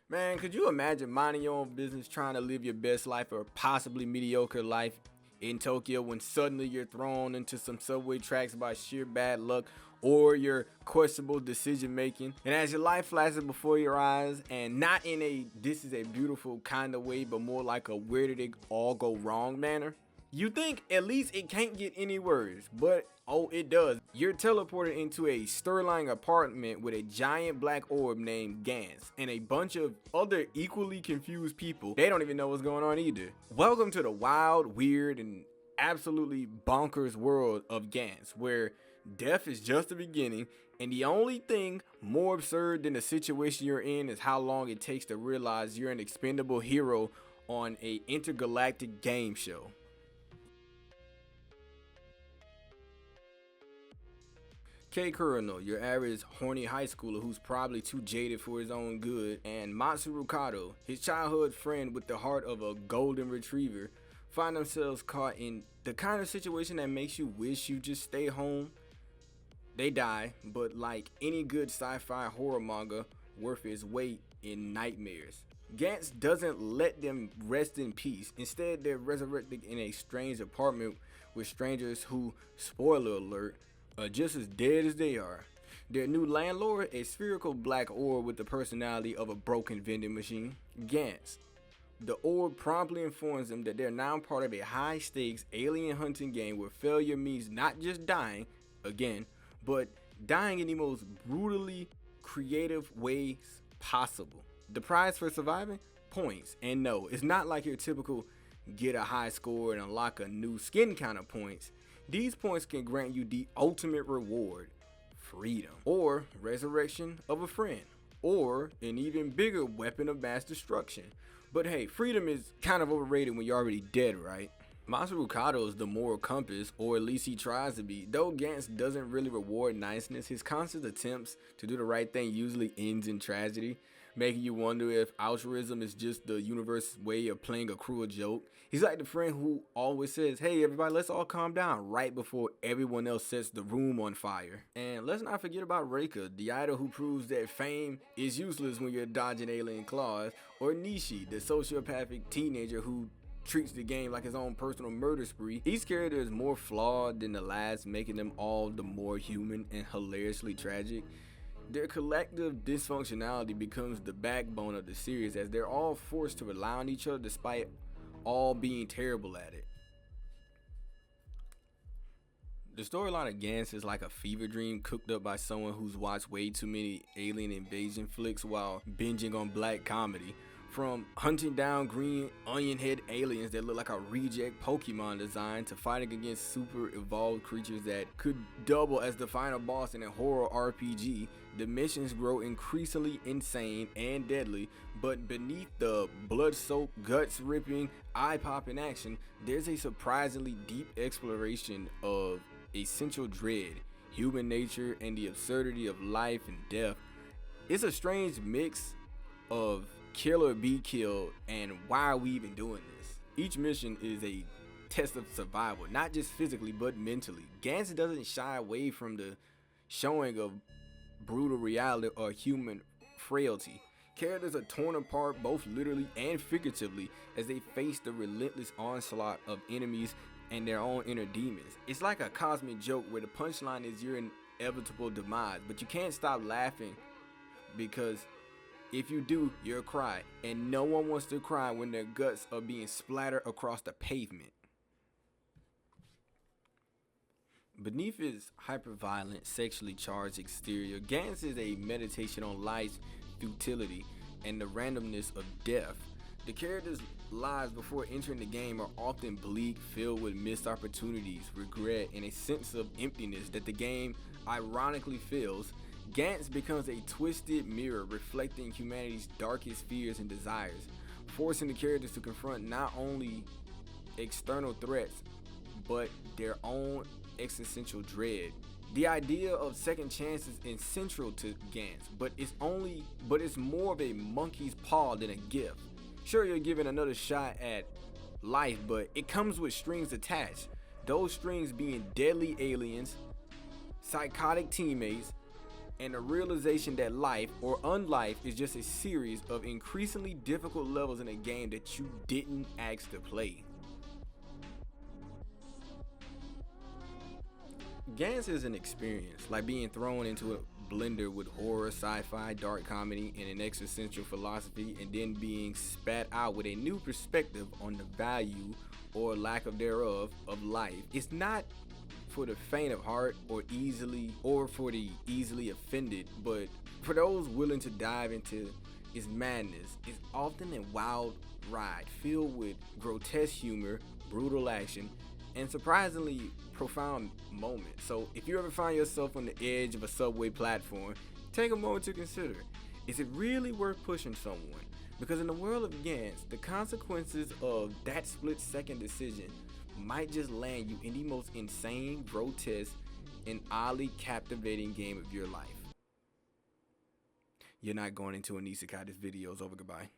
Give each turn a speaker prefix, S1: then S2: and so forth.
S1: Man, could you imagine minding your own business trying to live your best life or possibly mediocre life in Tokyo when suddenly you're thrown into some subway tracks by sheer bad luck or your questionable decision making? And as your life flashes before your eyes, and not in a this is a beautiful kind of way, but more like a where did it all go wrong manner? You think at least it can't get any worse, but oh, it does. You're teleported into a Sterling apartment with a giant black orb named Gans and a bunch of other equally confused people. They don't even know what's going on either. Welcome to the wild, weird, and absolutely bonkers world of Gans, where death is just the beginning, and the only thing more absurd than the situation you're in is how long it takes to realize you're an expendable hero on a intergalactic game show. Kei Kurano, your average horny high schooler who's probably too jaded for his own good, and Matsuru Kato, his childhood friend with the heart of a golden retriever, find themselves caught in the kind of situation that makes you wish you just stay home. They die, but like any good sci-fi horror manga, worth its weight in nightmares. Gantz doesn't let them rest in peace. Instead, they're resurrected in a strange apartment with strangers who, spoiler alert, are just as dead as they are. Their new landlord, a spherical black orb with the personality of a broken vending machine, Gantz. The orb promptly informs them that they're now part of a high-stakes alien hunting game where failure means not just dying, again, but dying in the most brutally creative ways possible. The prize for surviving? Points. And no, it's not like your typical get a high score and unlock a new skin kind of points. These points can grant you the ultimate reward, freedom, or resurrection of a friend, or an even bigger weapon of mass destruction. But hey, freedom is kind of overrated when you're already dead, right? Masaru Kato is the moral compass, or at least he tries to be. Though Gantz doesn't really reward niceness, his constant attempts to do the right thing usually ends in tragedy, making you wonder if altruism is just the universe's way of playing a cruel joke. He's like the friend who always says, hey everybody, let's all calm down, right before everyone else sets the room on fire. And let's not forget about Reika, the idol who proves that fame is useless when you're dodging alien claws, or Nishi, the sociopathic teenager who treats the game like his own personal murder spree. Each character is more flawed than the last, making them all the more human and hilariously tragic. Their collective dysfunctionality becomes the backbone of the series, as they're all forced to rely on each other despite all being terrible at it. The storyline of Gantz is like a fever dream cooked up by someone who's watched way too many alien invasion flicks while binging on black comedy. From hunting down green onion head aliens that look like a reject Pokemon design to fighting against super evolved creatures that could double as the final boss in a horror RPG, the missions grow increasingly insane and deadly, but beneath the blood-soaked, guts-ripping, eye-popping action, there's a surprisingly deep exploration of essential dread, human nature, and the absurdity of life and death. It's a strange mix of kill or be killed, and why are we even doing this? Each mission is a test of survival, not just physically but mentally. Gantz doesn't shy away from the showing of brutal reality or human frailty. Characters are torn apart both literally and figuratively as they face the relentless onslaught of enemies and their own inner demons. It's like a cosmic joke where the punchline is your inevitable demise, but you can't stop laughing because if you do, you'll cry, and no one wants to cry when their guts are being splattered across the pavement. Beneath his hyper-violent, sexually charged exterior, Gantz is a meditation on life's futility and the randomness of death. The characters' lives before entering the game are often bleak, filled with missed opportunities, regret, and a sense of emptiness that the game ironically fills. Gantz becomes a twisted mirror reflecting humanity's darkest fears and desires, forcing the characters to confront not only external threats, but their own existential dread. The idea of second chances is central to Gantz, but it's more of a monkey's paw than a gift. Sure, you're given another shot at life, but it comes with strings attached. Those strings being deadly aliens, psychotic teammates, and the realization that life or unlife is just a series of increasingly difficult levels in a game that you didn't ask to play. Gans is an experience, like being thrown into a blender with horror, sci-fi, dark comedy, and an existential philosophy, and then being spat out with a new perspective on the value or lack of thereof of life. It's not for the faint of heart or for the easily offended, but for those willing to dive into its madness. It's often a wild ride filled with grotesque humor, brutal action, and surprisingly profound moments. So if you ever find yourself on the edge of a subway platform, take a moment to consider, is it really worth pushing someone? Because in the world of Gans, the consequences of that split-second decision might just land you in the most insane, grotesque, and oddly captivating game of your life. You're not going into an isekai. This video is over. Goodbye.